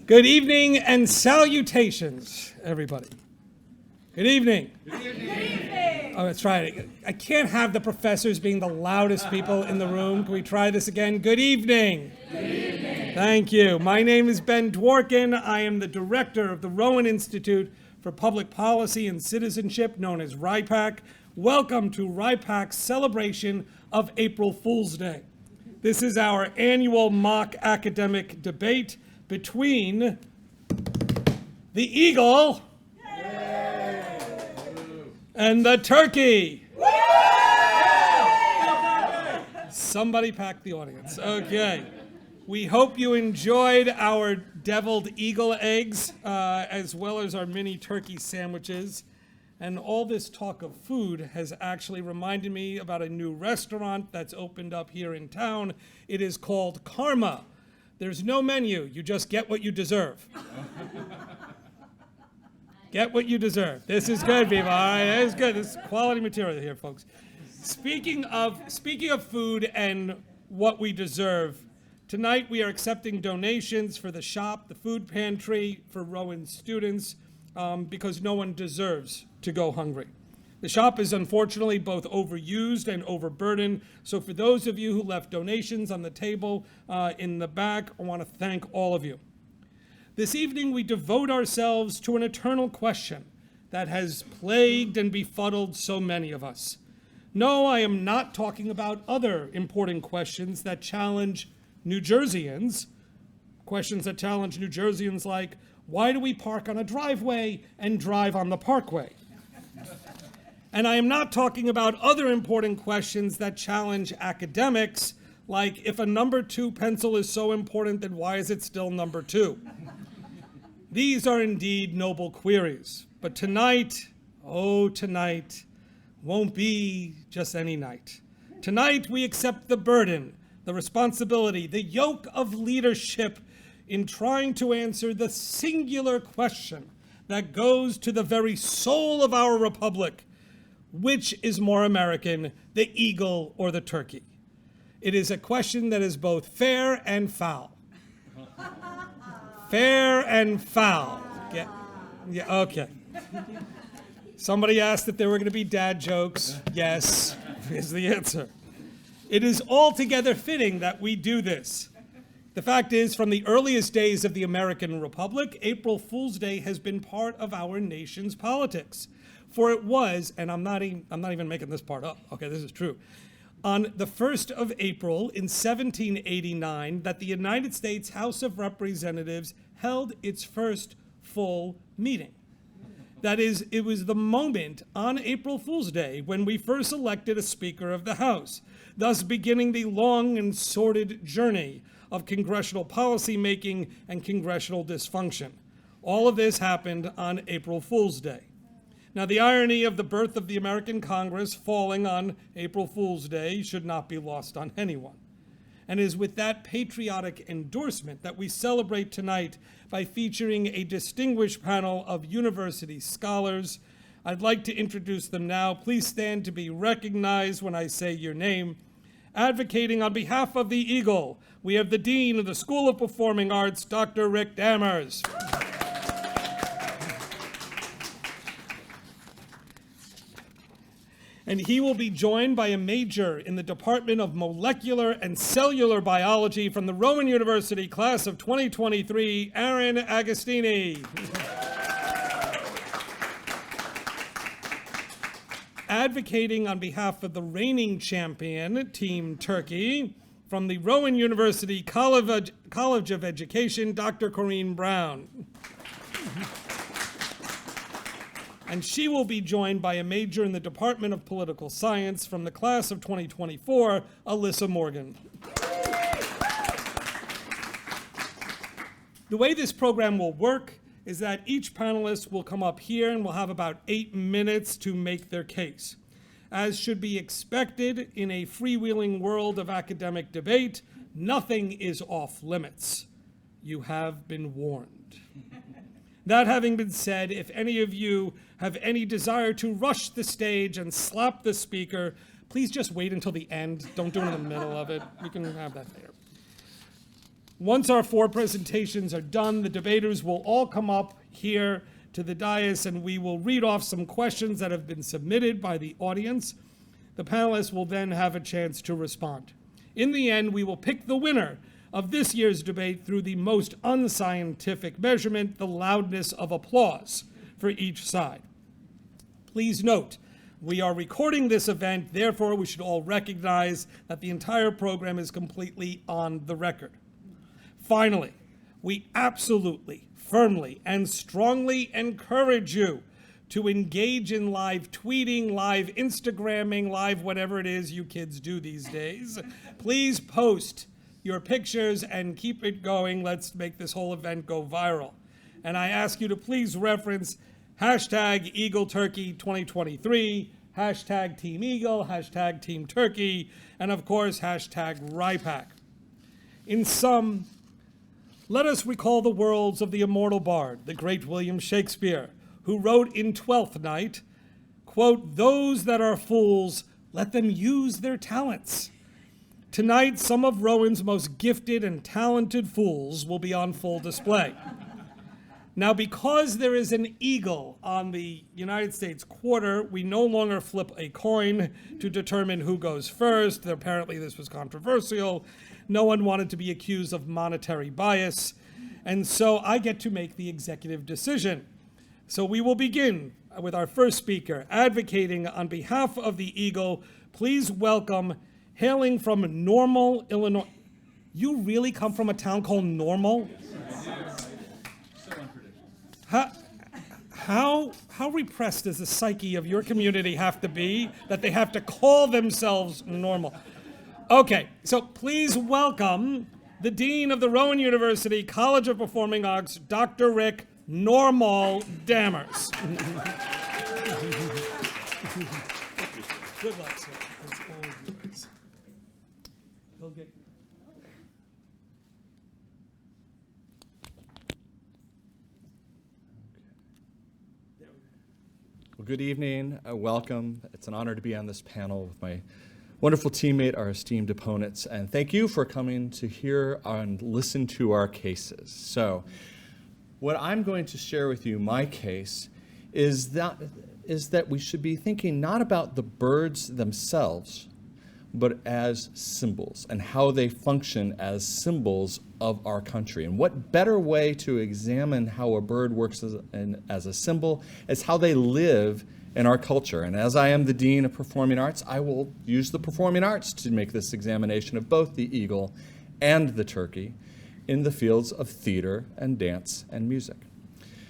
Good evening and salutations, everybody. Good evening. Good evening. Oh, that's right. I can't have the professors being the loudest people in the room. Can we try this again? Good evening. Good evening. Thank you. My name is Ben Dworkin. I am the director of the Rowan Institute for Public Policy and Citizenship, known as RIPAC. Welcome to RIPAC's celebration of April Fool's Day. This is our annual mock academic debate between the eagle and the turkey. Somebody pack the audience. Okay. We hope you enjoyed our deviled eagle eggs, as well as our mini turkey sandwiches. And all this talk of food has actually reminded me about a new restaurant that's opened up here in town. It is called Karma. There's no menu. You just get what you deserve. Get what you deserve. This is good, people. All right, this is good. This is quality material here, folks. Speaking of food and what we deserve, tonight we are accepting donations for the shop, the food pantry for Rowan students, because no one deserves to go hungry. The shop is unfortunately both overused and overburdened, so for those of you who left donations on the table in the back, I want to thank all of you. This evening we devote ourselves to an eternal question that has plagued and befuddled so many of us. No, I am not talking about other important questions that challenge New Jerseyans. Questions that challenge New Jerseyans like, why do we park on a driveway and drive on the parkway? And I am not talking about other important questions that challenge academics, like if a number 2 pencil is so important, then why is it still number 2? These are indeed noble queries, but tonight, oh tonight, won't be just any night. Tonight we accept the burden, the responsibility, the yoke of leadership in trying to answer the singular question that goes to the very soul of our republic. Which is more American, the eagle or the turkey? It is a question that is both fair and foul. Fair and foul. Yeah, okay. Somebody asked if there were going to be dad jokes. Yes, is the answer. It is altogether fitting that we do this. The fact is, from the earliest days of the American Republic, April Fool's Day has been part of our nation's politics. For it was, and I'm not even making this part up, okay, this is true, on the 1st of April in 1789 that the United States House of Representatives held its first full meeting. That is, it was the moment on April Fool's Day when we first elected a Speaker of the House, thus beginning the long and sordid journey of congressional policymaking and congressional dysfunction. All of this happened on April Fool's Day. Now, the irony of the birth of the American Congress falling on April Fool's Day should not be lost on anyone. And it is with that patriotic endorsement that we celebrate tonight by featuring a distinguished panel of university scholars. I'd like to introduce them now. Please stand to be recognized when I say your name. Advocating on behalf of the Eagle, we have the Dean of the School of Performing Arts, Dr. Rick Dammers. And he will be joined by a major in the Department of Molecular and Cellular Biology from the Rowan University class of 2023, Aaron Agostini. Advocating on behalf of the reigning champion, Team Turkey, from the Rowan University College of Education, Dr. Corinne Brown. And she will be joined by a major in the Department of Political Science from the class of 2024, Alyssa Morgan. The way this program will work is that each panelist will come up here and will have about 8 minutes to make their case. As should be expected in a freewheeling world of academic debate, nothing is off limits. You have been warned. That having been said, if any of you have any desire to rush the stage and slap the speaker, please just wait until the end. Don't do it in the middle of it. We can have that later. Once our 4 presentations are done, the debaters will all come up here to the dais and we will read off some questions that have been submitted by the audience. The panelists will then have a chance to respond. In the end, we will pick the winner of this year's debate through the most unscientific measurement, the loudness of applause for each side. Please note, we are recording this event, therefore we should all recognize that the entire program is completely on the record. Finally, we absolutely, firmly, and strongly encourage you to engage in live tweeting, live Instagramming, live whatever it is you kids do these days. Please post your pictures and keep it going. Let's make this whole event go viral. And I ask you to please reference hashtag EagleTurkey 2023, hashtag Team Eagle, hashtag Team Turkey, and of course, hashtag RIPAC. In sum, let us recall the words of the immortal bard, the great William Shakespeare, who wrote in Twelfth Night, quote, "Those that are fools, let them use their talents." Tonight, some of Rowan's most gifted and talented fools will be on full display. Now, because there is an eagle on the United States quarter, we no longer flip a coin to determine who goes first. Apparently, this was controversial. No one wanted to be accused of monetary bias, and so I get to make the executive decision. So we will begin with our first speaker, advocating on behalf of the Eagle. Please welcome, hailing from Normal, Illinois. You really come from a town called Normal? How repressed does the psyche of your community have to be that they have to call themselves Normal? Okay, so please welcome the Dean of the Rowan University College of Performing Arts, Dr. Rick Normal Dammers. Good luck, sir. It's all yours. He'll get... Well, good evening. Welcome. It's an honor to be on this panel with my wonderful teammate, our esteemed opponents, and thank you for coming to hear and listen to our cases. So, what I'm going to share with you, my case, is that we should be thinking not about the birds themselves, but as symbols and how they function as symbols of our country. And what better way to examine how a bird works as a symbol is how they live in our culture. And as I am the Dean of Performing Arts, I will use the performing arts to make this examination of both the eagle and the turkey in the fields of theater and dance and music.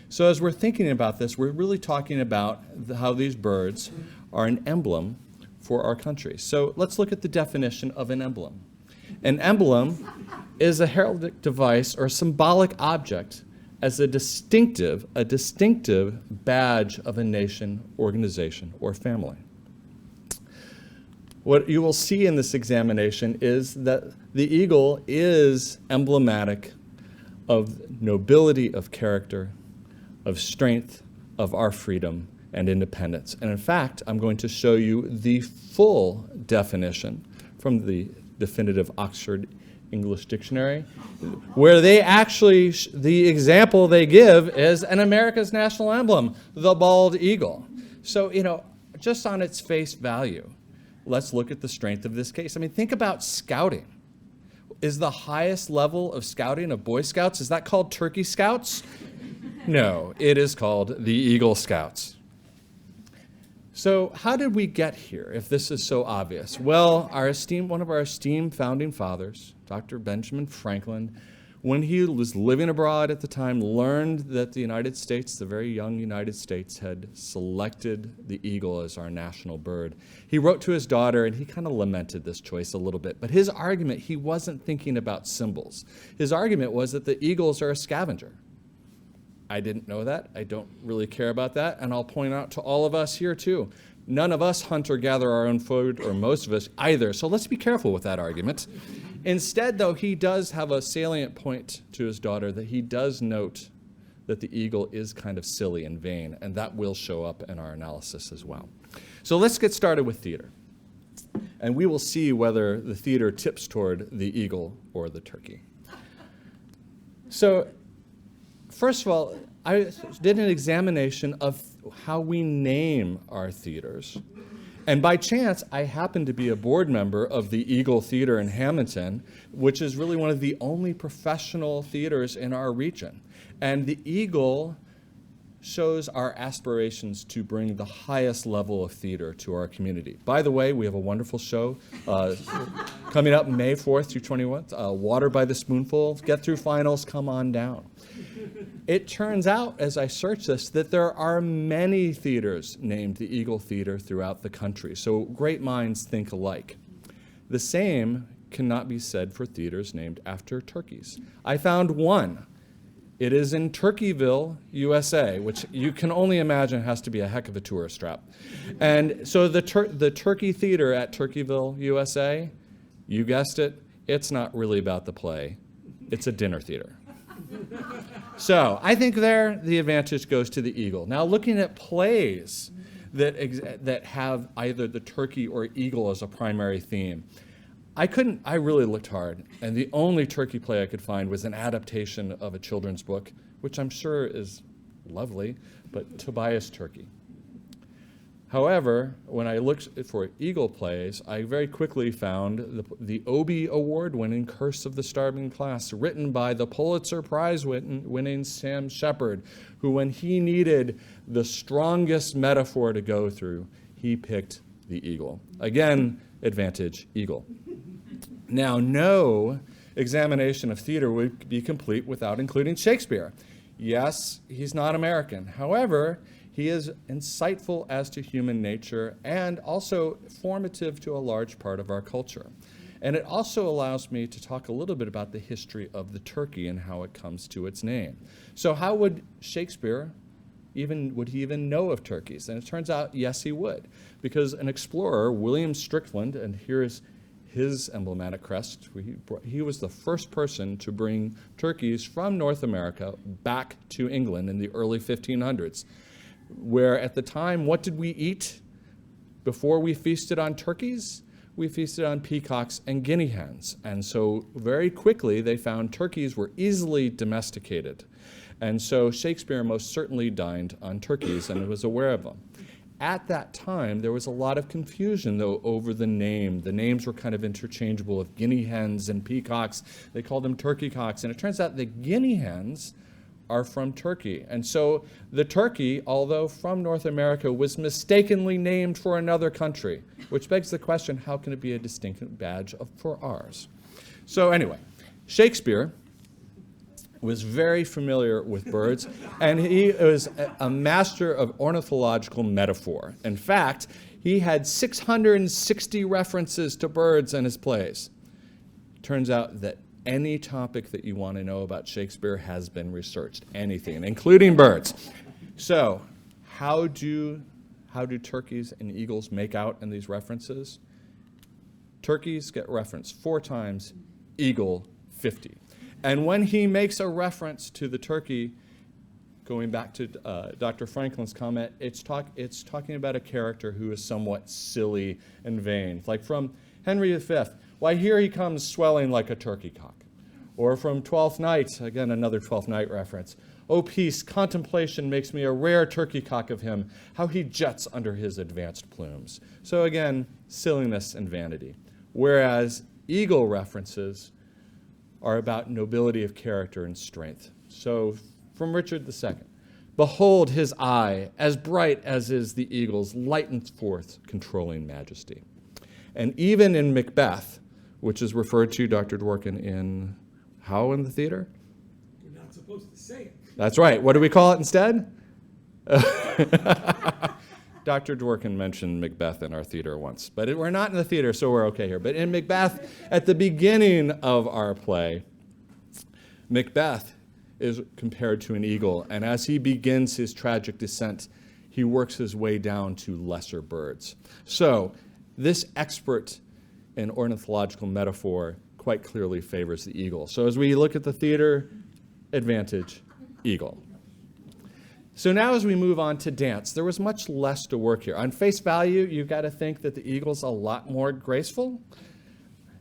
So as we're thinking about this, we're really talking about how these birds are an emblem for our country. So let's look at the definition of an emblem. An emblem is a heraldic device or symbolic object as a distinctive badge of a nation, organization, or family. What you will see in this examination is that the eagle is emblematic of nobility of character, of strength, of our freedom and independence. And in fact, I'm going to show you the full definition from the definitive Oxford English Dictionary, where they actually, the example they give is an America's national emblem, the bald eagle. So, just on its face value, let's look at the strength of this case. I mean, think about scouting. Is the highest level of scouting of Boy Scouts, is that called Turkey Scouts? No, it is called the Eagle Scouts. So how did we get here, if this is so obvious? Well, one of our esteemed founding fathers, Dr. Benjamin Franklin, when he was living abroad at the time, learned that the United States, the very young United States, had selected the eagle as our national bird. He wrote to his daughter, and he kind of lamented this choice a little bit. But his argument, he wasn't thinking about symbols. His argument was that the eagles are a scavenger. I didn't know that. I don't really care about that. And I'll point out to all of us here, too, none of us hunt or gather our own food, or most of us either. So let's be careful with that argument. Instead, though, he does have a salient point to his daughter that he does note that the eagle is kind of silly and vain, and that will show up in our analysis as well. So let's get started with theater. And we will see whether the theater tips toward the eagle or the turkey. So, first of all, I did an examination of how we name our theaters. And by chance, I happened to be a board member of the Eagle Theater in Hamilton, which is really one of the only professional theaters in our region. And the Eagle shows our aspirations to bring the highest level of theater to our community. By the way, we have a wonderful show coming up May 4th through 21st, Water by the Spoonful. Get through finals, come on down. It turns out, as I search this, that there are many theaters named the Eagle Theater throughout the country. So great minds think alike. The same cannot be said for theaters named after turkeys. I found one. It is in Turkeyville, USA, which you can only imagine has to be a heck of a tourist trap. And so the Turkey Theater at Turkeyville, USA, you guessed it, it's not really about the play. It's a dinner theater. So I think there the advantage goes to the Eagle. Now looking at plays that have either the turkey or eagle as a primary theme, I really looked hard, and the only turkey play I could find was an adaptation of a children's book, which I'm sure is lovely, but Tobias Turkey. However, when I looked for eagle plays, I very quickly found the Obie Award-winning Curse of the Starving Class, written by the Pulitzer Prize-winning Sam Shepard, who, when he needed the strongest metaphor to go through, he picked the eagle. Again, advantage, eagle. Now, no examination of theater would be complete without including Shakespeare. Yes, he's not American. However, he is insightful as to human nature and also formative to a large part of our culture. And it also allows me to talk a little bit about the history of the turkey and how it comes to its name. So how would Shakespeare would he even know of turkeys? And it turns out, yes, he would, because an explorer, William Strickland, and here is his emblematic crest, he was the first person to bring turkeys from North America back to England in the early 1500s, where at the time, what did we eat before we feasted on turkeys? We feasted on peacocks and guinea hens. And so very quickly, they found turkeys were easily domesticated. And so Shakespeare most certainly dined on turkeys and was aware of them. At that time, there was a lot of confusion, though, over the name. The names were kind of interchangeable with guinea hens and peacocks. They called them turkey cocks. And it turns out that guinea hens are from Turkey. And so the turkey, although from North America, was mistakenly named for another country, which begs the question, how can it be a distinct badge for ours? So anyway, Shakespeare was very familiar with birds, and he was a master of ornithological metaphor. In fact, he had 660 references to birds in his plays. Turns out that any topic that you want to know about Shakespeare has been researched, anything, including birds. So, how do turkeys and eagles make out in these references? Turkeys get referenced 4 times, eagle 50. And when he makes a reference to the turkey, going back to Dr. Franklin's comment, it's talking about a character who is somewhat silly and vain. Like from Henry V, why here he comes swelling like a turkey cock. Or from Twelfth Night, again another Twelfth Night reference. Oh peace, contemplation makes me a rare turkey cock of him, how he juts under his advanced plumes. So again, silliness and vanity. Whereas eagle references are about nobility of character and strength. So from Richard II, behold his eye, as bright as is the eagle's, lightens forth controlling majesty. And even in Macbeth, which is referred to, Dr. Dworkin, in how in the theater? You're not supposed to say it. That's right. What do we call it instead? Dr. Dworkin mentioned Macbeth in our theater once, but we're not in the theater, so we're okay here. But in Macbeth, at the beginning of our play, Macbeth is compared to an eagle, and as he begins his tragic descent, he works his way down to lesser birds. So this expert in ornithological metaphor quite clearly favors the eagle. So as we look at the theater, advantage, eagle. So now as we move on to dance, there was much less to work here. On face value, you've got to think that the eagle's a lot more graceful.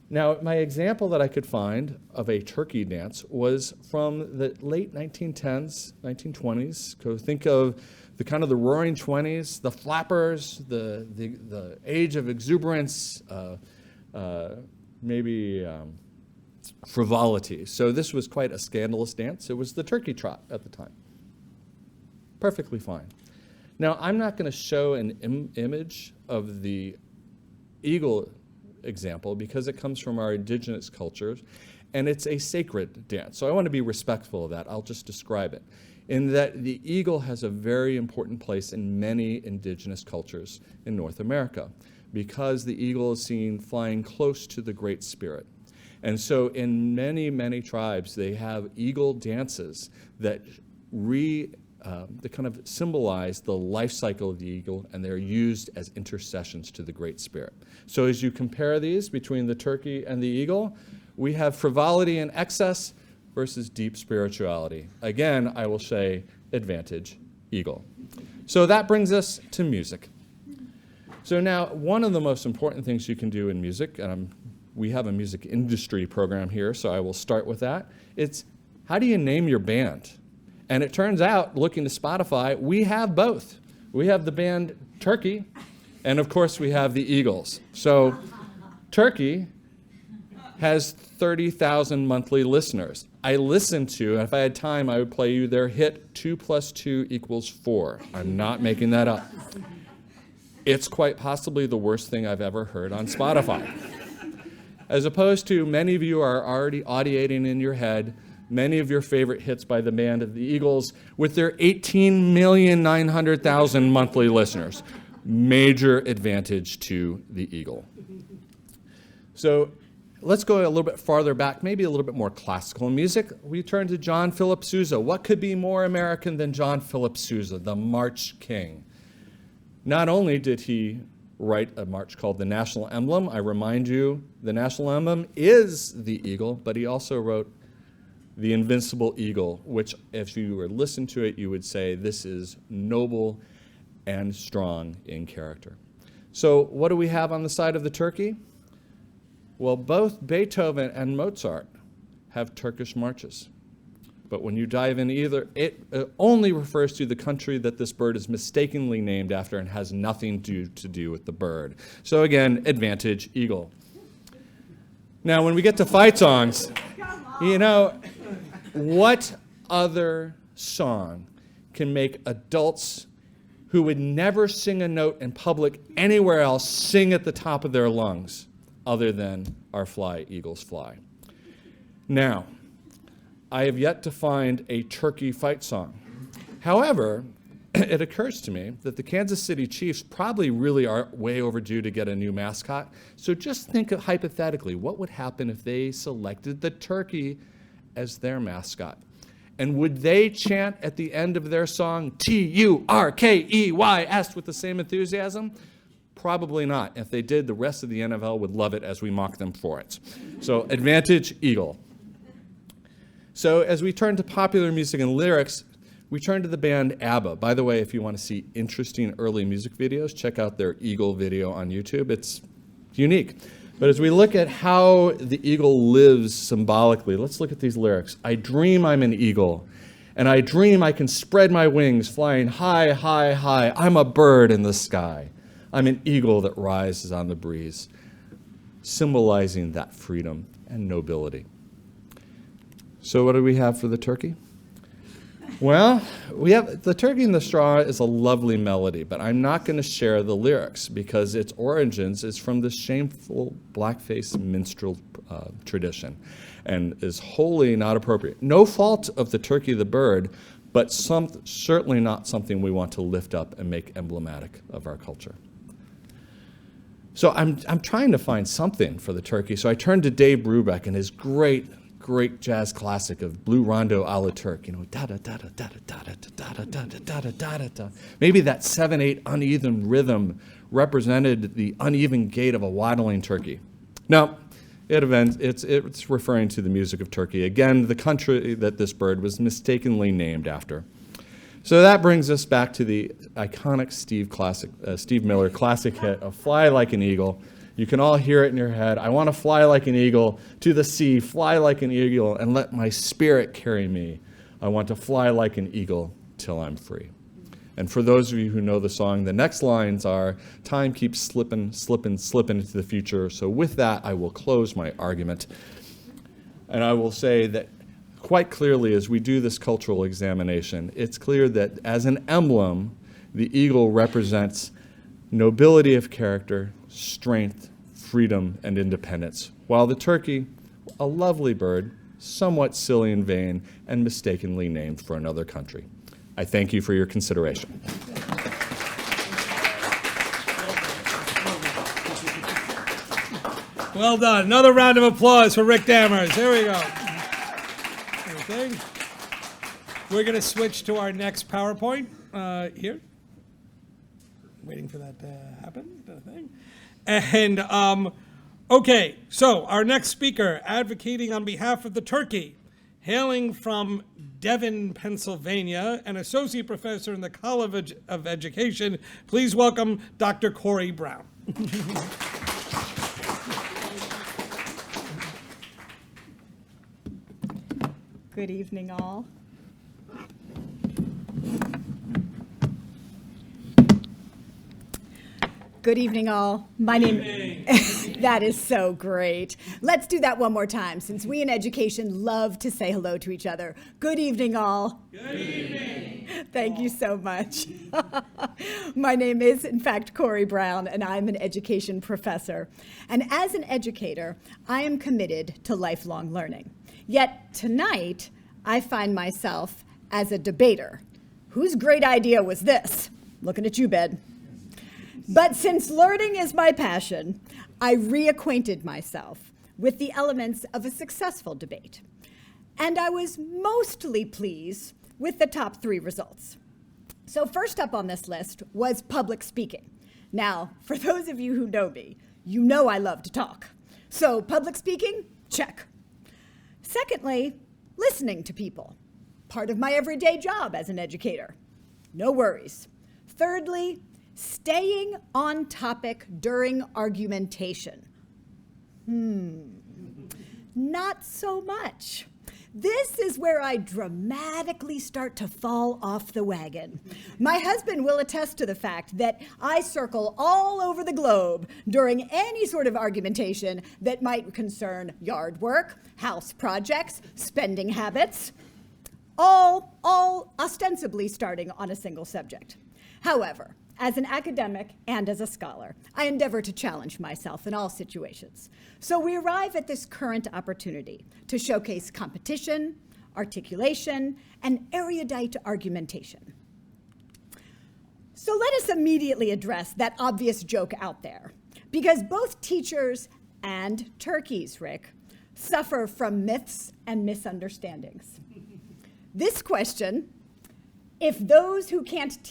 Now, my example that I could find of a turkey dance was from the late 1910s, 1920s. So think of the kind of the Roaring Twenties, the flappers, the age of exuberance, maybe frivolity. So this was quite a scandalous dance. It was the turkey trot at the time. Perfectly fine. Now, I'm not going to show an image of the eagle example because it comes from our indigenous cultures, and it's a sacred dance. So I want to be respectful of that. I'll just describe it. In that the eagle has a very important place in many indigenous cultures in North America because the eagle is seen flying close to the Great Spirit. And so in many, many tribes, they have eagle dances that they kind of symbolize the life cycle of the eagle, and they're used as intercessions to the Great Spirit. So as you compare these between the turkey and the eagle, we have frivolity and excess versus deep spirituality. Again, I will say advantage eagle. So that brings us to music. So now, one of the most important things you can do in music, and we have a music industry program here, so I will start with that. It's how do you name your band? And it turns out, looking to Spotify, we have both. We have the band Turkey, and of course we have the Eagles. So Turkey has 30,000 monthly listeners. I listened to, and if I had time, I would play you their hit 2 + 2 = 4. I'm not making that up. It's quite possibly the worst thing I've ever heard on Spotify. As opposed to many of you are already audiating in your head many of your favorite hits by the band of the Eagles with their 18,900,000 monthly listeners. Major advantage to the Eagle. So let's go a little bit farther back, maybe a little bit more classical music. We turn to John Philip Sousa. What could be more American than John Philip Sousa, the March King? Not only did he write a march called the National Emblem, I remind you, the National Emblem is the eagle, but he also wrote the Invincible Eagle, which if you were to listen to it, you would say this is noble and strong in character. So what do we have on the side of the turkey? Well, both Beethoven and Mozart have Turkish marches. But when you dive in either, it only refers to the country that this bird is mistakenly named after and has nothing to do with the bird. So again, advantage eagle. Now, when we get to fight songs, you know, what other song can make adults who would never sing a note in public anywhere else sing at the top of their lungs other than Our Fly, Eagles Fly? Now, I have yet to find a turkey fight song. However, it occurs to me that the Kansas City Chiefs probably really are way overdue to get a new mascot. So just think of hypothetically, what would happen if they selected the turkey as their mascot? And would they chant at the end of their song, Turkeys, with the same enthusiasm? Probably not. If they did, the rest of the NFL would love it as we mock them for it. So advantage eagle. So as we turn to popular music and lyrics, we turn to the band ABBA. By the way, if you want to see interesting early music videos, check out their Eagle video on YouTube. It's unique. But as we look at how the eagle lives symbolically, let's look at these lyrics. I dream I'm an eagle, and I dream I can spread my wings, flying high, high, high. I'm a bird in the sky. I'm an eagle that rises on the breeze, symbolizing that freedom and nobility. So what do we have for the turkey? Well, we have the Turkey in the Straw is a lovely melody, but I'm not going to share the lyrics because its origins is from the shameful blackface minstrel tradition and is wholly not appropriate. No fault of the turkey the bird, but certainly not something we want to lift up and make emblematic of our culture. So I'm trying to find something for the turkey, so I turned to Dave Brubeck and his great jazz classic of Blue Rondo a la Turk, Maybe that 7/8 uneven rhythm represented the uneven gait of a waddling turkey. No, it's referring to the music of Turkey. Again, the country that this bird was mistakenly named after. So that brings us back to the iconic Steve Miller classic hit of Fly Like an Eagle. You can all hear it in your head. I want to fly like an eagle to the sea, fly like an eagle, and let my spirit carry me. I want to fly like an eagle till I'm free. And for those of you who know the song, the next lines are, time keeps slipping, slipping, slipping into the future. So with that, I will close my argument. And I will say that quite clearly as we do this cultural examination, it's clear that as an emblem, the eagle represents nobility of character, strength, freedom, and independence, while the turkey, a lovely bird, somewhat silly and vain, and mistakenly named for another country. I thank you for your consideration. Well done. Another round of applause for Rick Dammers. Here we go. Okay. We're going to switch to our next PowerPoint here. Waiting for that to happen. And, okay, so our next speaker, advocating on behalf of the turkey, hailing from Devon, Pennsylvania, an associate professor in the College of Education, please welcome Dr. Corey Brown. Good evening, all. Good evening, all. My name. That is so great. Let's do that one more time, since we in education love to say hello to each other. Good evening, all. Good evening. Thank you so much. My name is, in fact, Corey Brown, and I'm an education professor. And as an educator, I am committed to lifelong learning. Yet tonight, I find myself as a debater. Whose great idea was this? Looking at you, Ben. But since learning is my passion, I reacquainted myself with the elements of a successful debate. And I was mostly pleased with the top 3 results. So first up on this list was public speaking. Now, for those of you who know me, you know I love to talk. So public speaking, check. Secondly, listening to people. Part of my everyday job as an educator. No worries. Thirdly, staying on topic during argumentation. Not so much. This is where I dramatically start to fall off the wagon. My husband will attest to the fact that I circle all over the globe during any sort of argumentation that might concern yard work, house projects, spending habits, all ostensibly starting on a single subject. However, as an academic and as a scholar, I endeavor to challenge myself in all situations. So we arrive at this current opportunity to showcase competition, articulation, and erudite argumentation. So let us immediately address that obvious joke out there, because both teachers and turkeys, Rick, suffer from myths and misunderstandings. This question, if those who can't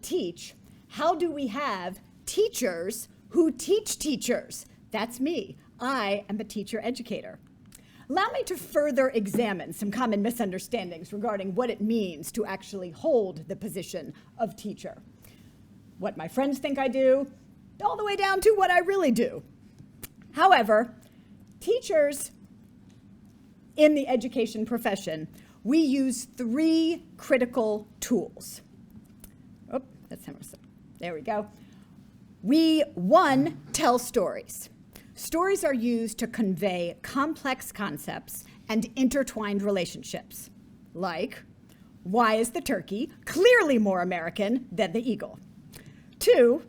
teach, how do we have teachers who teach teachers? That's me. I am a teacher educator. Allow me to further examine some common misunderstandings regarding what it means to actually hold the position of teacher. What my friends think I do, all the way down to what I really do. However, teachers in the education profession, we use 3 critical tools. Oh, that's Emerson. There we go. We, 1, tell stories. Stories are used to convey complex concepts and intertwined relationships, like, why is the turkey clearly more American than the eagle? 2,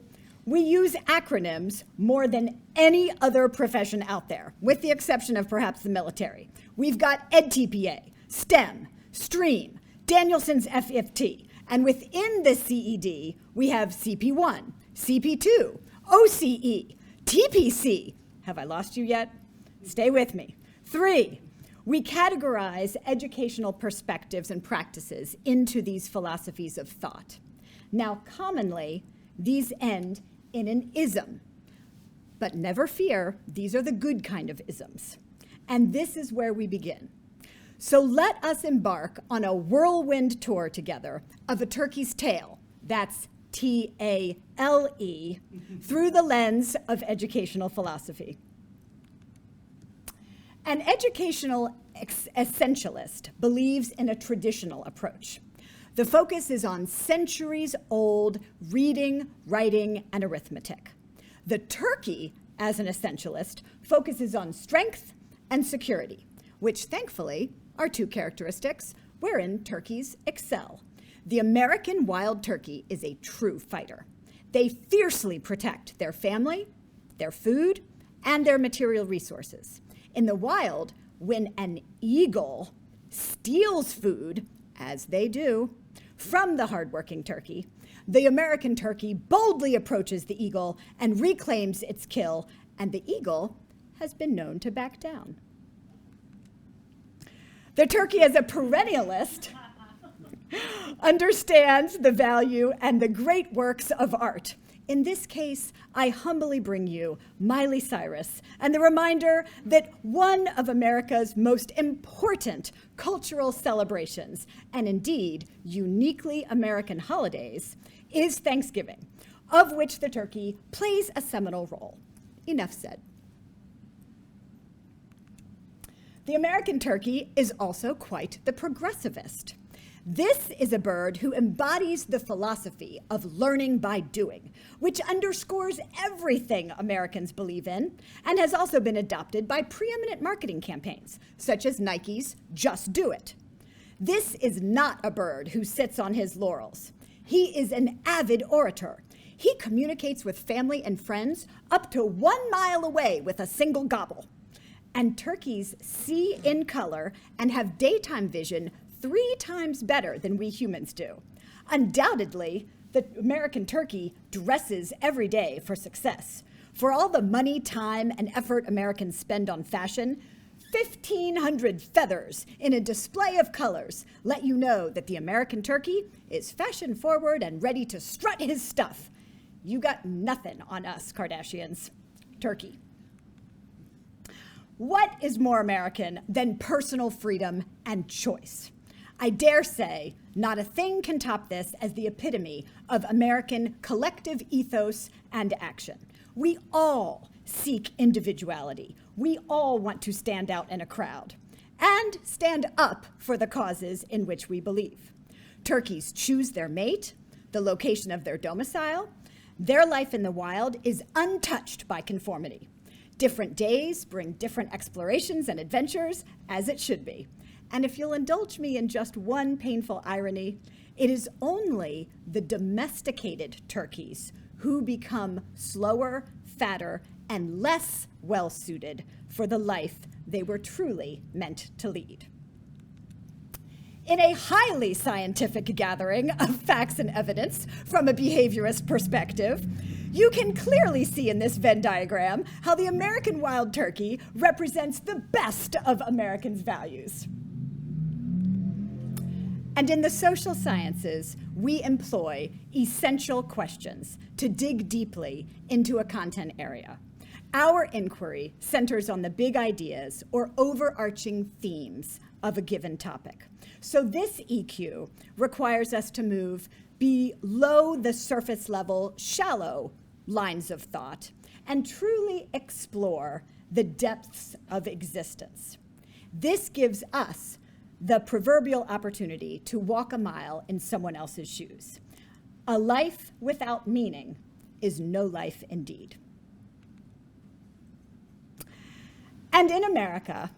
we use acronyms more than any other profession out there, with the exception of perhaps the military. We've got EdTPA, STEM, STREAM, Danielson's FFT, and within the CED, we have CP1, CP2, OCE, TPC. Have I lost you yet? Stay with me. 3, we categorize educational perspectives and practices into these philosophies of thought. Now, commonly, these end in an ism. But never fear, these are the good kind of isms. And this is where we begin. So let us embark on a whirlwind tour together of a turkey's tail. That's through the lens of educational philosophy. An educational essentialist believes in a traditional approach. The focus is on centuries-old reading, writing, and arithmetic. The Turkey, as an essentialist, focuses on strength and security, which thankfully are two characteristics wherein turkeys excel. The American wild turkey is a true fighter. They fiercely protect their family, their food, and their material resources. In the wild, when an eagle steals food, as they do, from the hardworking turkey, the American turkey boldly approaches the eagle and reclaims its kill, and the eagle has been known to back down. The turkey, as a perennialist, understands the value and the great works of art. In this case, I humbly bring you Miley Cyrus and the reminder that one of America's most important cultural celebrations, and indeed uniquely American holidays, is Thanksgiving, of which the turkey plays a seminal role. Enough said. The American turkey is also quite the progressivist. This is a bird who embodies the philosophy of learning by doing, which underscores everything Americans believe in and has also been adopted by preeminent marketing campaigns, such as Nike's Just Do It. This is not a bird who sits on his laurels. He is an avid orator. He communicates with family and friends up to 1 mile away with a single gobble. And turkeys see in color and have daytime vision 3 times better than we humans do. Undoubtedly, the American turkey dresses every day for success. For all the money, time, and effort Americans spend on fashion, 1,500 feathers in a display of colors let you know that the American turkey is fashion forward and ready to strut his stuff. You got nothing on us, Kardashians. Turkey. What is more American than personal freedom and choice? I dare say not a thing can top this as the epitome of American collective ethos and action. We all seek individuality. We all want to stand out in a crowd and stand up for the causes in which we believe. Turkeys choose their mate, the location of their domicile. Their life in the wild is untouched by conformity. Different days bring different explorations and adventures, as it should be. And if you'll indulge me in just one painful irony, it is only the domesticated turkeys who become slower, fatter, and less well-suited for the life they were truly meant to lead. In a highly scientific gathering of facts and evidence from a behaviorist perspective, you can clearly see in this Venn diagram how the American wild turkey represents the best of Americans' values. And in the social sciences, we employ essential questions to dig deeply into a content area. Our inquiry centers on the big ideas or overarching themes of a given topic. So this EQ requires us to move below the surface level, shallow lines of thought and truly explore the depths of existence. This gives us the proverbial opportunity to walk a mile in someone else's shoes. A life without meaning is no life indeed. And in America,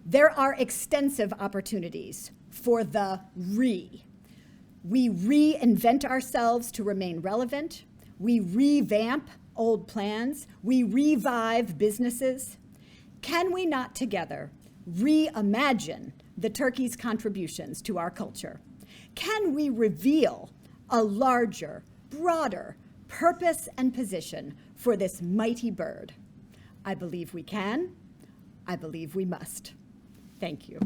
there are extensive opportunities for the re. We reinvent ourselves to remain relevant. We revamp old plans. We revive businesses. Can we not together reimagine the turkey's contributions to our culture? Can we reveal a larger, broader purpose and position for this mighty bird? I believe we can. I believe we must. Thank you.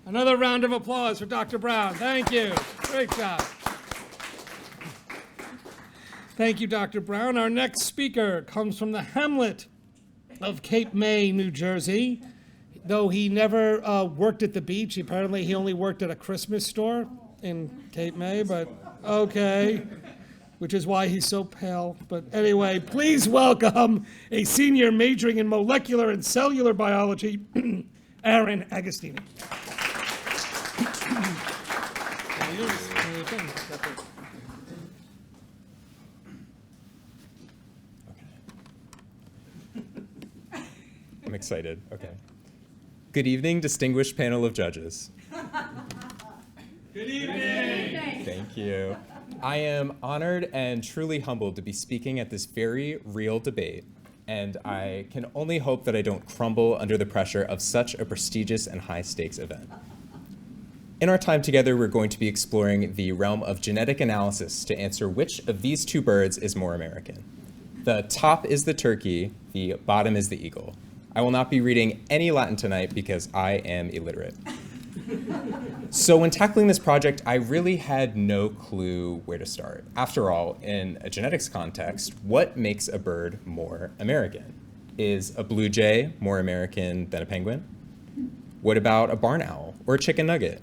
Another round of applause for Dr. Brown. Thank you. Great job. Thank you, Dr. Brown. Our next speaker comes from the hamlet of Cape May, New Jersey. though he never worked at the beach. Apparently, he only worked at a Christmas store in Cape May, but okay, which is why he's so pale. But anyway, please welcome a senior majoring in molecular and cellular biology, Aaron Agostini. I'm excited. Okay. Good evening, distinguished panel of judges. Good evening. Thank you. I am honored and truly humbled to be speaking at this very real debate, and I can only hope that I don't crumble under the pressure of such a prestigious and high-stakes event. In our time together, we're going to be exploring the realm of genetic analysis to answer which of these two birds is more American. The top is the turkey, the bottom is the eagle. I will not be reading any Latin tonight because I am illiterate. So when tackling this project, I really had no clue where to start. After all, in a genetics context, what makes a bird more American? Is a blue jay more American than a penguin? What about a barn owl or a chicken nugget?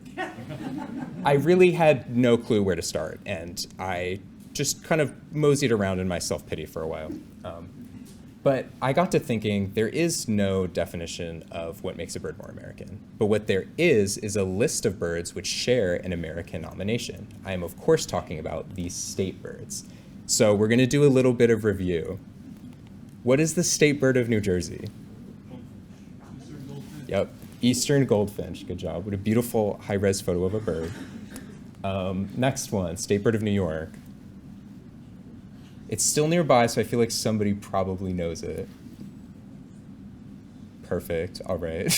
I really had no clue where to start, and I just kind of moseyed around in my self-pity for a while. But I got to thinking there is no definition of what makes a bird more American. But what there is a list of birds which share an American nomination. I am, of course, talking about the state birds. So we're going to do a little bit of review. What is the state bird of New Jersey? Yep, eastern goldfinch. Good job. What a beautiful high-res photo of a bird. Next one, state bird of New York. It's still nearby, so I feel like somebody probably knows it. Perfect, all right.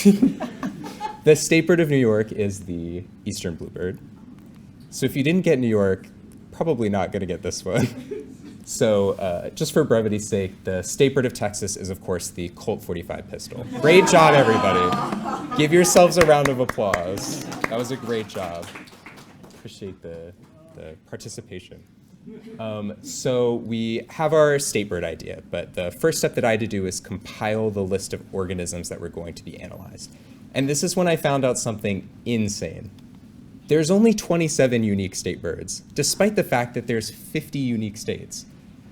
The state bird of New York is the eastern bluebird. So if you didn't get New York, probably not gonna get this one. So just for brevity's sake, the state bird of Texas is, of course, the Colt 45 pistol. Great job, everybody. Give yourselves a round of applause. That was a great job. Appreciate the participation. So we have our state bird idea, but the first step that I had to do is compile the list of organisms that were going to be analyzed. And this is when I found out something insane. There's only 27 unique state birds, despite the fact that there's 50 unique states.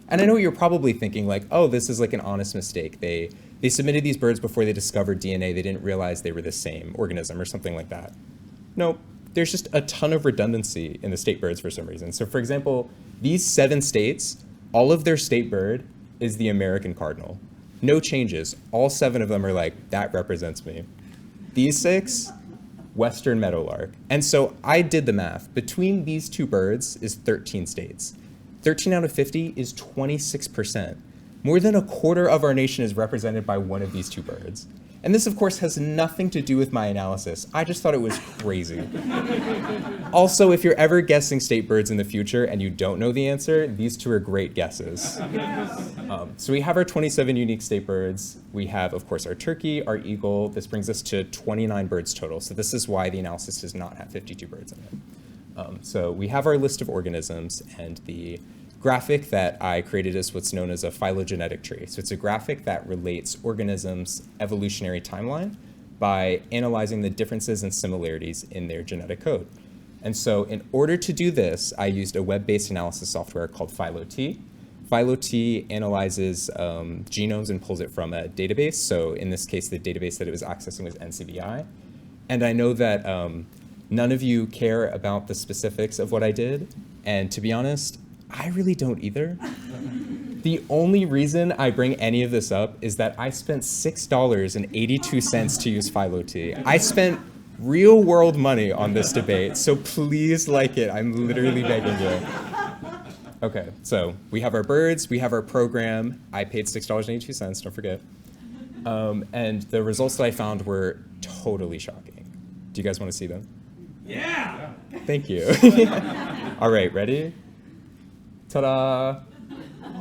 And I know you're probably thinking like, oh, this is like an honest mistake. They submitted these birds before they discovered DNA. They didn't realize they were the same organism or something like that. Nope. There's just a ton of redundancy in the state birds for some reason. So for example, these 7 states, all of their state bird is the American cardinal. No changes. All 7 of them are like, that represents me. These 6, western meadowlark. And so I did the math. Between these 2 birds is 13 states. 13 out of 50 is 26%. More than a quarter of our nation is represented by one of these 2 birds. And this, of course, has nothing to do with my analysis. I just thought it was crazy. Also, if you're ever guessing state birds in the future and you don't know the answer, these 2 are great guesses. So we have our 27 unique state birds. We have, of course, our turkey, our eagle. This brings us to 29 birds total. So this is why the analysis does not have 52 birds in it. So we have our list of organisms, and the graphic that I created is what's known as a phylogenetic tree. So it's a graphic that relates organisms' evolutionary timeline by analyzing the differences and similarities in their genetic code. And so in order to do this, I used a web-based analysis software called PhyloT. PhyloT analyzes genomes and pulls it from a database. So in this case, the database that it was accessing was NCBI. And I know that none of you care about the specifics of what I did. And to be honest, I really don't either. The only reason I bring any of this up is that I spent $6.82 to use PhyloT. I spent real world money on this debate, so please like it. I'm literally begging you. Okay, so we have our birds, we have our program. I paid $6.82, don't forget. And the results that I found were totally shocking. Do you guys want to see them? Yeah! Thank you. All right, ready? Ta-da!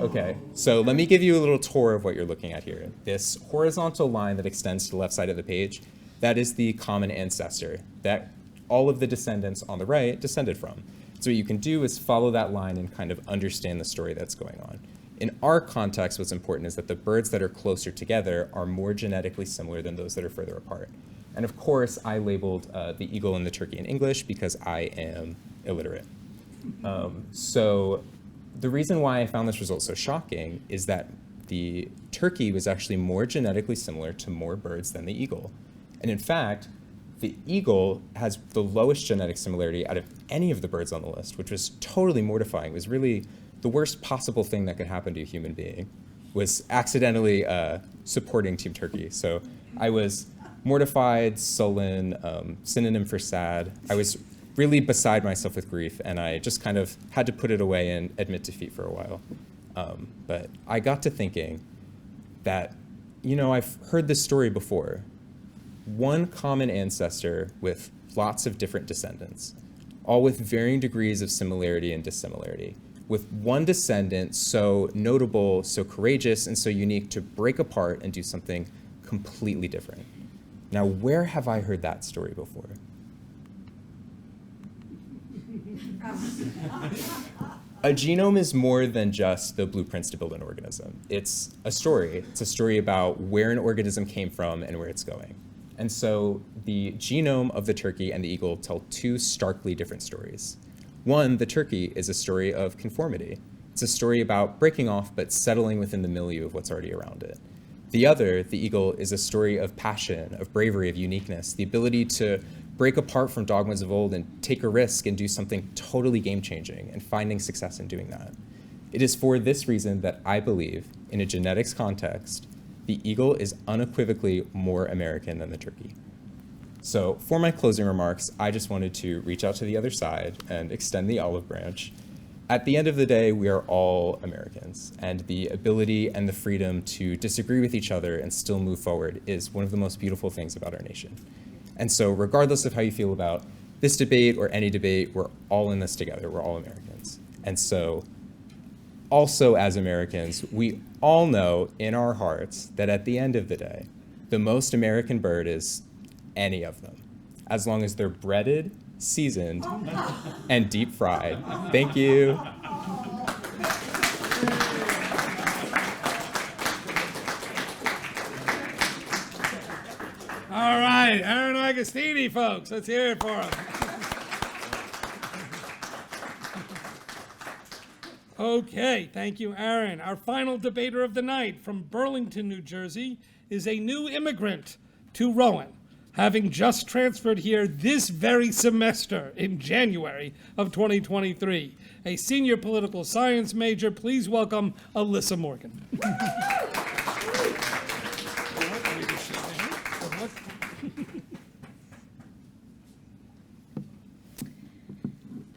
Okay, so let me give you a little tour of what you're looking at here. This horizontal line that extends to the left side of the page, that is the common ancestor that all of the descendants on the right descended from. So what you can do is follow that line and kind of understand the story that's going on. In our context, what's important is that the birds that are closer together are more genetically similar than those that are further apart. And of course, I labeled the eagle and the turkey in English because I am illiterate. So the reason why I found this result so shocking is that the turkey was actually more genetically similar to more birds than the eagle. And in fact, the eagle has the lowest genetic similarity out of any of the birds on the list, which was totally mortifying. It was really the worst possible thing that could happen to a human being, was accidentally supporting Team Turkey. So I was mortified, sullen, synonym for sad. I was really beside myself with grief, and I just kind of had to put it away and admit defeat for a while. But I got to thinking that, I've heard this story before. One common ancestor with lots of different descendants, all with varying degrees of similarity and dissimilarity, with one descendant so notable, so courageous, and so unique to break apart and do something completely different. Now, where have I heard that story before? A genome is more than just the blueprints to build an organism. It's a story. It's a story about where an organism came from and where it's going. And so the genome of the turkey and the eagle tell two starkly different stories. One, the turkey, is a story of conformity. It's a story about breaking off but settling within the milieu of what's already around it. The other, the eagle, is a story of passion, of bravery, of uniqueness, the ability to break apart from dogmas of old and take a risk and do something totally game-changing and finding success in doing that. It is for this reason that I believe, in a genetics context, the eagle is unequivocally more American than the turkey. So for my closing remarks, I just wanted to reach out to the other side and extend the olive branch. At the end of the day, we are all Americans, and the ability and the freedom to disagree with each other and still move forward is one of the most beautiful things about our nation. And so regardless of how you feel about this debate or any debate, we're all in this together. We're all Americans. And so also as Americans, we all know in our hearts that at the end of the day, the most American bird is any of them, as long as they're breaded, seasoned, and deep fried. Thank you. All right, Aaron Agostini, folks. Let's hear it for him. Okay, thank you, Aaron. Our final debater of the night from Burlington, New Jersey, is a new immigrant to Rowan, having just transferred here this very semester in January of 2023. A senior political science major, please welcome Alyssa Morgan.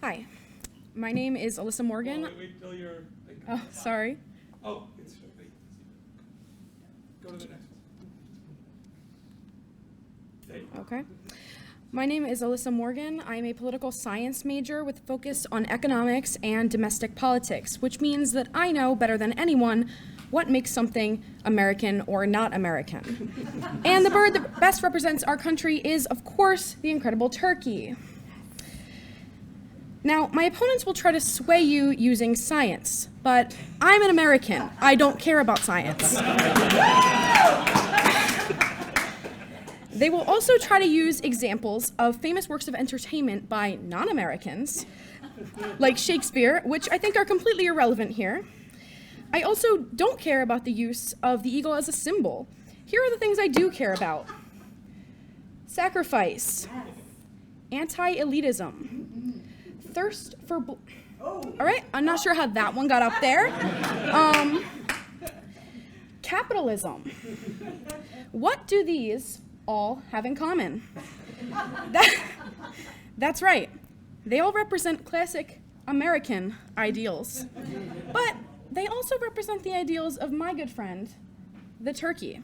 Hi, my name is Alyssa Morgan. Wait till you're... Oh, sorry. Oh, it's... Wait. Go to the next one. There you go. Okay. My name is Alyssa Morgan. I am a political science major with focus on economics and domestic politics, which means that I know better than anyone what makes something American or not American. And the bird that best represents our country is, of course, the incredible turkey. Now, my opponents will try to sway you using science, but I'm an American. I don't care about science. They will also try to use examples of famous works of entertainment by non-Americans, like Shakespeare, which I think are completely irrelevant here. I also don't care about the use of the eagle as a symbol. Here are the things I do care about. Sacrifice, anti-elitism, thirst for all right, I'm not sure how that one got up there. Capitalism. What do these all have in common? That's right. They all represent classic American ideals. But they also represent the ideals of my good friend, the turkey.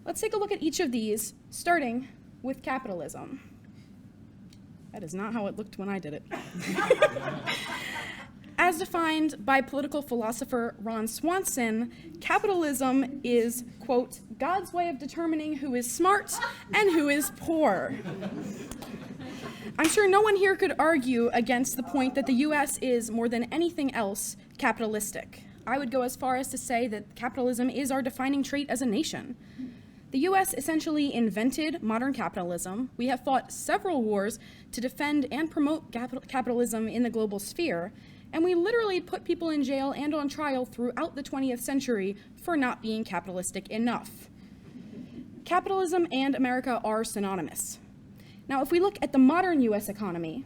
Let's take a look at each of these, starting with capitalism. That is not how it looked when I did it. As defined by political philosopher Ron Swanson, capitalism is, quote, God's way of determining who is smart and who is poor. I'm sure no one here could argue against the point that the US is, more than anything else, capitalistic. I would go as far as to say that capitalism is our defining trait as a nation. The US essentially invented modern capitalism. We have fought several wars to defend and promote capitalism in the global sphere, and we literally put people in jail and on trial throughout the 20th century for not being capitalistic enough. Capitalism and America are synonymous. Now, if we look at the modern US economy,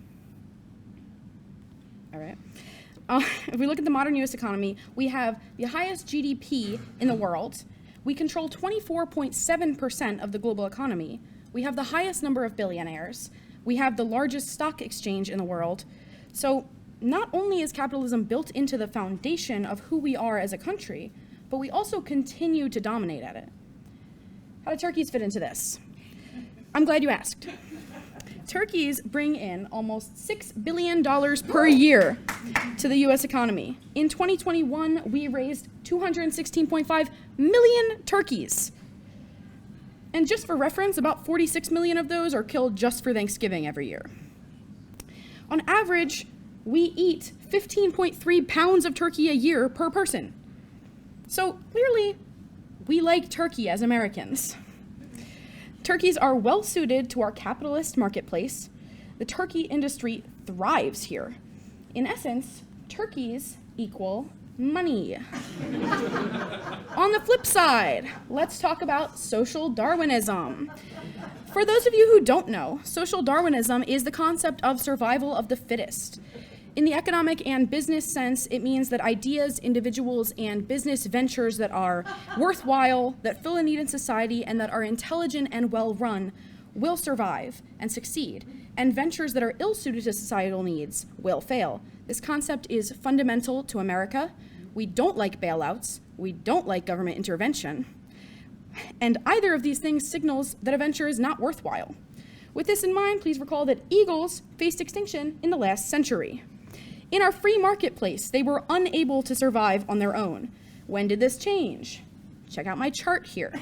all right, if we look at the modern US economy, we have the highest GDP in the world. We control 24.7% of the global economy. We have the highest number of billionaires. We have the largest stock exchange in the world. So not only is capitalism built into the foundation of who we are as a country, but we also continue to dominate at it. How do turkeys fit into this? I'm glad you asked. Turkeys bring in almost $6 billion per year to the US economy. In 2021, we raised 216.5 million turkeys. And just for reference, about 46 million of those are killed just for Thanksgiving every year. On average, we eat 15.3 pounds of turkey a year per person. So clearly, we like turkey as Americans. Turkeys are well suited to our capitalist marketplace. The turkey industry thrives here. In essence, turkeys equal money. On the flip side, let's talk about social Darwinism. For those of you who don't know, social Darwinism is the concept of survival of the fittest. In the economic and business sense, it means that ideas, individuals, and business ventures that are worthwhile, that fill a need in society, and that are intelligent and well-run will survive and succeed, and ventures that are ill-suited to societal needs will fail. This concept is fundamental to America. We don't like bailouts. We don't like government intervention. And either of these things signals that a venture is not worthwhile. With this in mind, please recall that eagles faced extinction in the last century. In our free marketplace, they were unable to survive on their own. When did this change? Check out my chart here.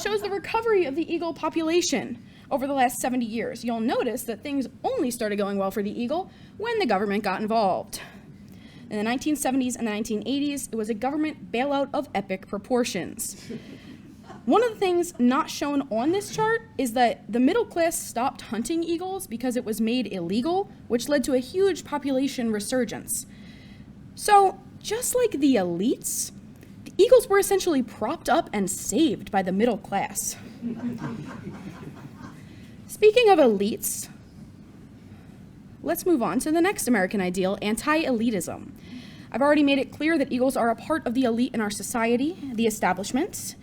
Shows the recovery of the eagle population over the last 70 years. You'll notice that things only started going well for the eagle when the government got involved. In the 1970s and the 1980s, it was a government bailout of epic proportions. One of the things not shown on this chart is that the middle class stopped hunting eagles because it was made illegal, which led to a huge population resurgence. So, just like the elites, the eagles were essentially propped up and saved by the middle class. Speaking of elites, let's move on to the next American ideal, anti-elitism. I've already made it clear that eagles are a part of the elite in our society, the establishment.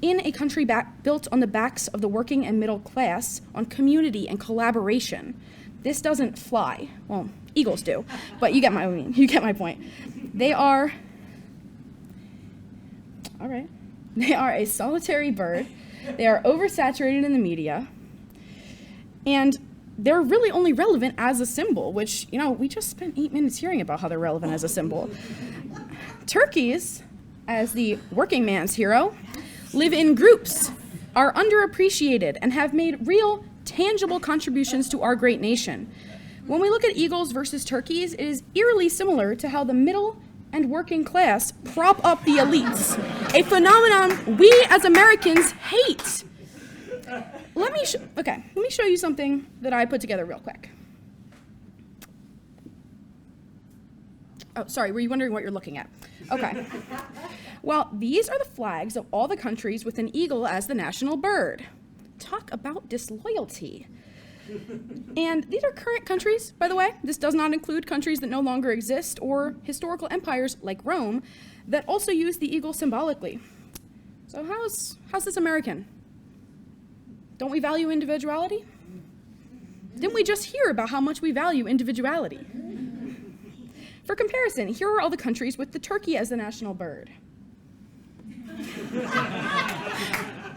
In a country built on the backs of the working and middle class, on community and collaboration, this doesn't fly. Well, eagles do, but you get my point. They are a solitary bird. They are oversaturated in the media, and they're really only relevant as a symbol, which, we just spent 8 minutes hearing about how they're relevant as a symbol. Turkeys, as the working man's hero, live in groups, are underappreciated, and have made real, tangible contributions to our great nation. When we look at eagles versus turkeys, it is eerily similar to how the middle and working class prop up the elites, a phenomenon we as Americans hate. Let me show you something that I put together real quick. Oh, sorry, were you wondering what you're looking at? Okay. Well, these are the flags of all the countries with an eagle as the national bird. Talk about disloyalty. And these are current countries, by the way. This does not include countries that no longer exist or historical empires like Rome that also use the eagle symbolically. So how's this American? Don't we value individuality? Didn't we just hear about how much we value individuality? For comparison, here are all the countries with the turkey as the national bird.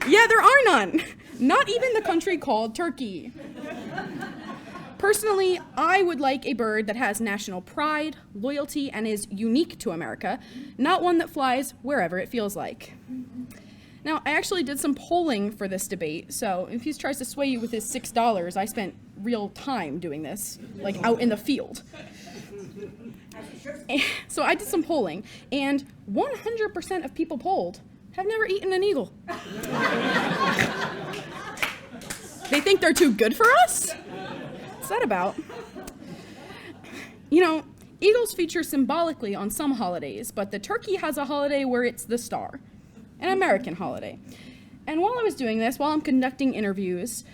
Yeah, there are none. Not even the country called Turkey. Personally, I would like a bird that has national pride, loyalty, and is unique to America, not one that flies wherever it feels like. Now, I actually did some polling for this debate, so if he tries to sway you with his $6, I spent real time doing this, like out in the field. So I did some polling, and 100% of people polled have never eaten an eagle. They think they're too good for us? What's that about? You know, eagles feature symbolically on some holidays, but the turkey has a holiday where it's the star, an American holiday. And while I was doing this, while I'm conducting interviews,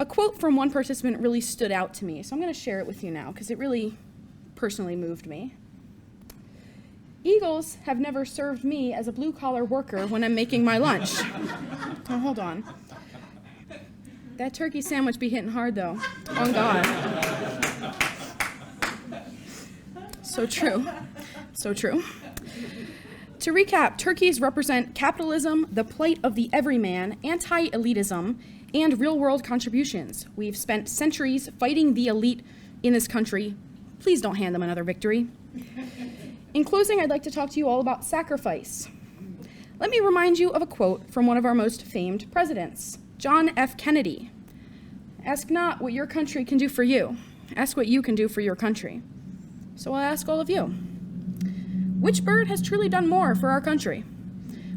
a quote from one participant really stood out to me, so I'm going to share it with you now because it really personally moved me. Eagles have never served me as a blue-collar worker when I'm making my lunch. Oh, hold on. That turkey sandwich be hitting hard, though. On God. So true. So true. To recap, turkeys represent capitalism, the plight of the everyman, anti-elitism, and real-world contributions. We've spent centuries fighting the elite in this country. Please don't hand them another victory. In closing, I'd like to talk to you all about sacrifice. Let me remind you of a quote from one of our most famed presidents, John F. Kennedy. Ask not what your country can do for you. Ask what you can do for your country. So I'll ask all of you. Which bird has truly done more for our country?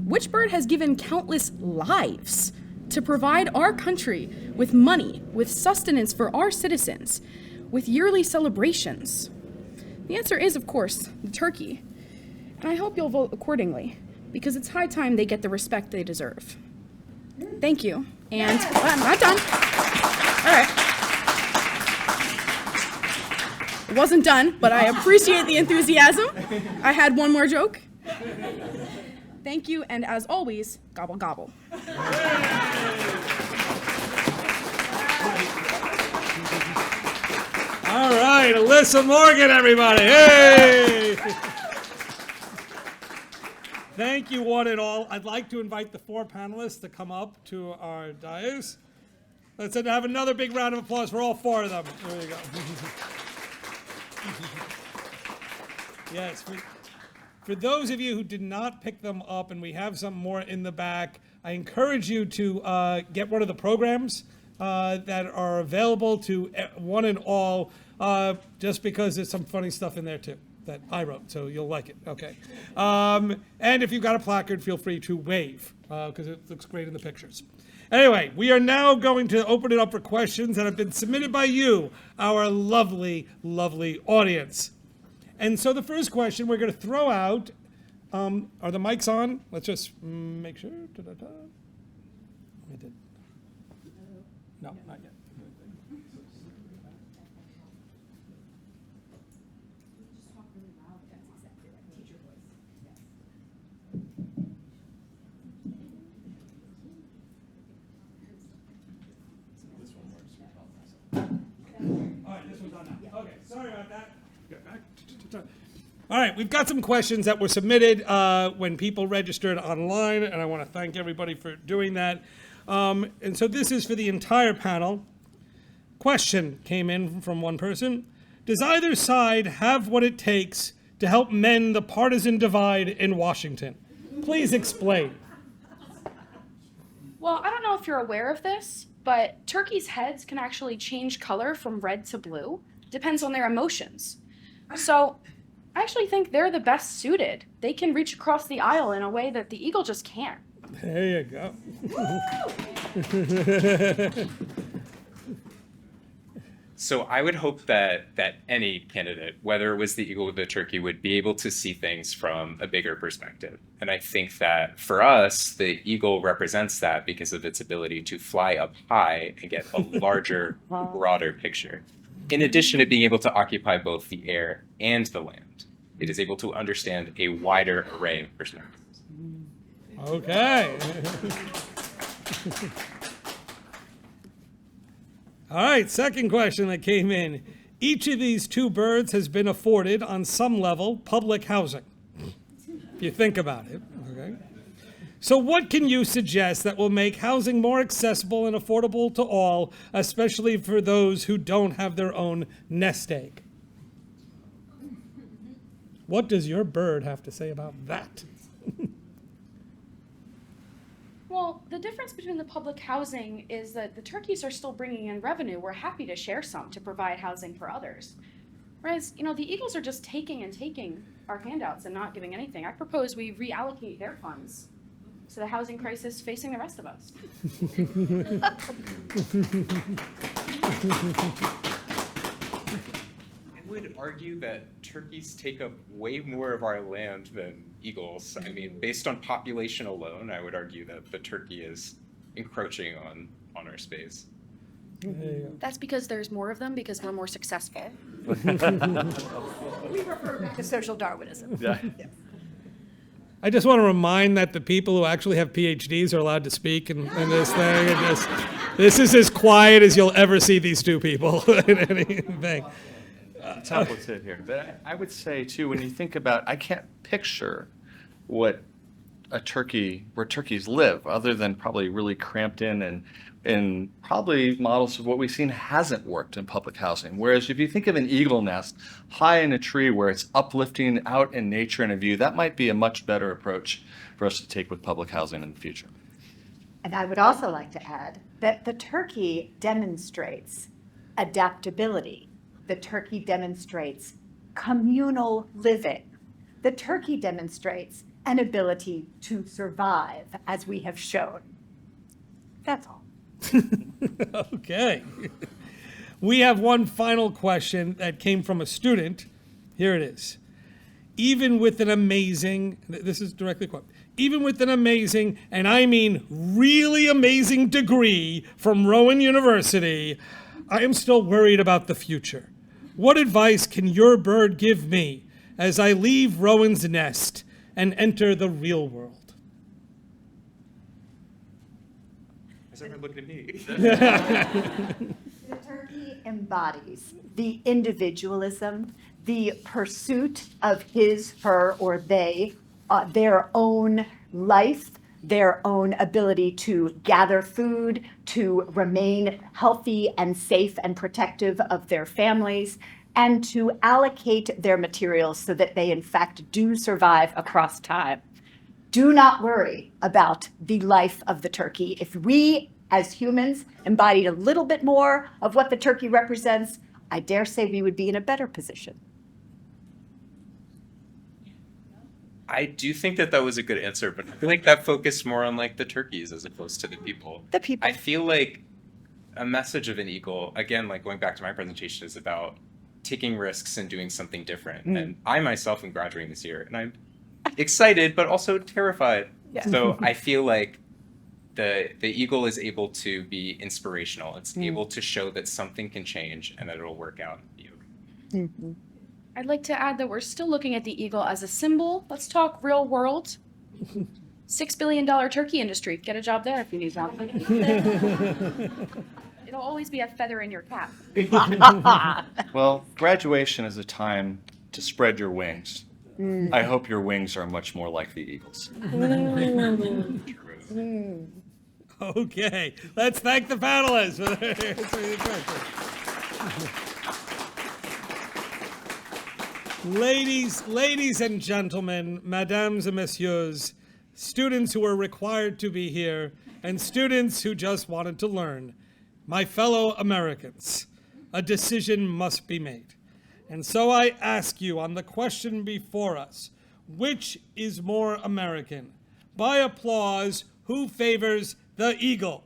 Which bird has given countless lives to provide our country with money, with sustenance for our citizens, with yearly celebrations? The answer is, of course, the turkey. And I hope you'll vote accordingly, because it's high time they get the respect they deserve. Thank you. And I'm not done. All right. It wasn't done, but I appreciate the enthusiasm. I had one more joke. Thank you, and as always, gobble gobble. All right, Alyssa Morgan, everybody. Hey! Thank you, one and all. I'd like to invite the four panelists to come up to our dais. Let's have another big round of applause for all four of them. There you go. Yes, for those of you who did not pick them up, and we have some more in the back, I encourage you to get one of the programs that are available to one and all, just because there's some funny stuff in there too that I wrote, so you'll like it. Okay. And if you've got a placard, feel free to wave, because it looks great in the pictures. Anyway, we are now going to open it up for questions that have been submitted by you, our lovely, lovely audience. And so the first question we're going to throw out, are the mics on? Let's just make sure. Da-da-da. We did. No, not yet. All right, this one's on now. Okay, sorry about that. Get back. All right, we've got some questions that were submitted when people registered online, and I want to thank everybody for doing that. And so this is for the entire panel. Question came in from one person. Does either side have what it takes to help mend the partisan divide in Washington? Please explain. Well, I don't know if you're aware of this, but turkeys' heads can actually change color from red to blue. Depends on their emotions. So I actually think they're the best suited. They can reach across the aisle in a way that the eagle just can't. There you go. So I would hope that any candidate, whether it was the eagle or the turkey, would be able to see things from a bigger perspective. And I think that for us, the eagle represents that because of its ability to fly up high and get a larger, broader picture. In addition to being able to occupy both the air and the land, it is able to understand a wider array of perspectives. Okay. All right, second question that came in. Each of these two birds has been afforded, on some level, public housing. If you think about it, okay? So what can you suggest that will make housing more accessible and affordable to all, especially for those who don't have their own nest egg? What does your bird have to say about that? Well, the difference between the public housing is that the turkeys are still bringing in revenue. We're happy to share some to provide housing for others. Whereas, the eagles are just taking and taking our handouts and not giving anything. I propose we reallocate their funds to the housing crisis facing the rest of us. I would argue that turkeys take up way more of our land than eagles. I mean, based on population alone, I would argue that the turkey is encroaching on our space. That's because there's more of them because we're more successful. We refer back to social Darwinism. I just want to remind that the people who actually have PhDs are allowed to speak in this thing. This is as quiet as you'll ever see these two people in anything. Top what's it here. But I would say too, when you think about, I can't picture where turkeys live, other than probably really cramped in and probably models of what we've seen hasn't worked in public housing. Whereas if you think of an eagle nest high in a tree where it's uplifting out in nature and a view, that might be a much better approach for us to take with public housing in the future. And I would also like to add that the turkey demonstrates adaptability. The turkey demonstrates communal living. The turkey demonstrates an ability to survive, as we have shown. That's all. Okay. We have one final question that came from a student. Here it is. Even with an amazing, this is directly quote, even with an amazing, and I mean really amazing degree from Rowan University, I am still worried about the future. What advice can your bird give me as I leave Rowan's nest and enter the real world? Is everyone looking at me? The turkey embodies the individualism, the pursuit of his, her, or they, their own life, their own ability to gather food, to remain healthy and safe and protective of their families, and to allocate their materials so that they in fact do survive across time. Do not worry about the life of the turkey. If we, as humans, embodied a little bit more of what the turkey represents, I dare say we would be in a better position. I do think that was a good answer, but I feel like that focused more on like the turkeys as opposed to the people. The people. I feel like a message of an eagle, again, like going back to my presentation, is about taking risks and doing something different. And I myself am graduating this year, and I'm excited, but also terrified. Yeah. So I feel like the eagle is able to be inspirational. It's able to show that something can change and that it'll work out. I'd like to add that we're still looking at the eagle as a symbol. Let's talk real world. $6 billion turkey industry. Get a job there if you need one. It'll always be a feather in your cap. Well, graduation is a time to spread your wings. I hope your wings are much more like the eagles. Okay, let's thank the panelists for their questions. Ladies and gentlemen, mesdames and messieurs, students who are required to be here, and students who just wanted to learn, my fellow Americans, a decision must be made. And so I ask you on the question before us, which is more American? By applause, who favors the eagle?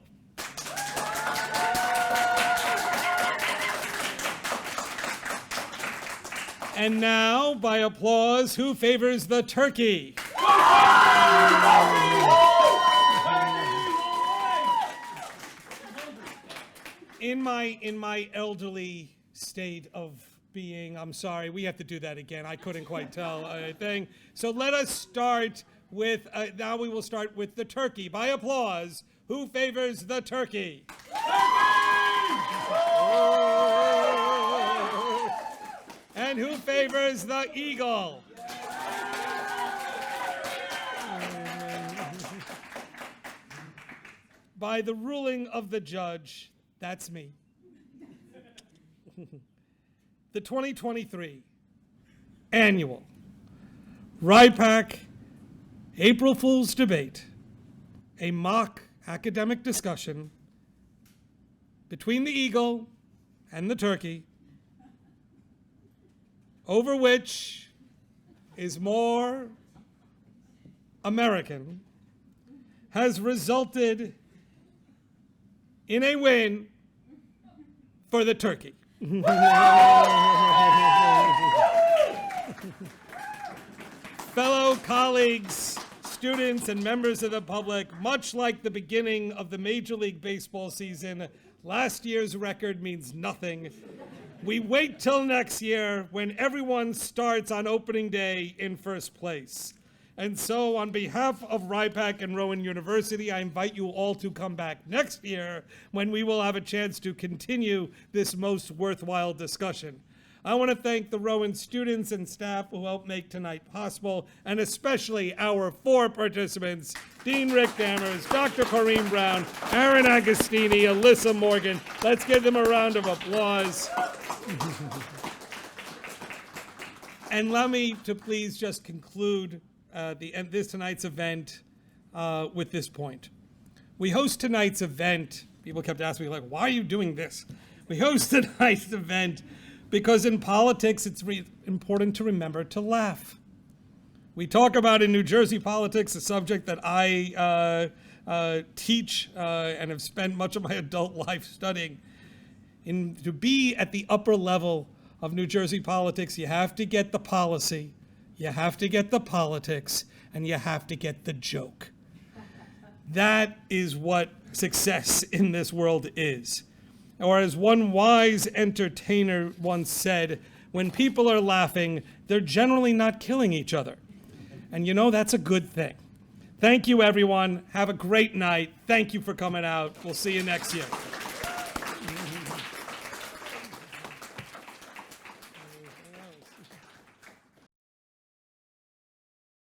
And now, by applause, who favors the turkey? In my elderly state of being, I'm sorry, we have to do that again. I couldn't quite tell a thing. So let us start with, now we will start with the turkey. By applause, who favors the turkey? And who favors the eagle? By the ruling of the judge, that's me. The 2023 annual RIPAC April Fool's Debate, a mock academic discussion between the eagle and the turkey, over which is more American, has resulted in a win for the turkey. Fellow colleagues, students, and members of the public, much like the beginning of the Major League Baseball season, last year's record means nothing. We wait till next year when everyone starts on opening day in first place. And so on behalf of RIPAC and Rowan University, I invite you all to come back next year when we will have a chance to continue this most worthwhile discussion. I want to thank the Rowan students and staff who helped make tonight possible, and especially our 4 participants, Dean Rick Dammers, Dr. Corrine Brown, Aaron Agostini, Alyssa Morgan. Let's give them a round of applause. And allow me to please just conclude this tonight's event with this point. We host tonight's event. People kept asking me, like, why are you doing this? We host tonight's event because in politics, it's important to remember to laugh. We talk about in New Jersey politics, a subject that I teach and have spent much of my adult life studying. To be at the upper level of New Jersey politics, you have to get the policy, you have to get the politics, and you have to get the joke. That is what success in this world is. Or as one wise entertainer once said, when people are laughing, they're generally not killing each other. And you know, that's a good thing. Thank you, everyone. Have a great night. Thank you for coming out. We'll see you next year.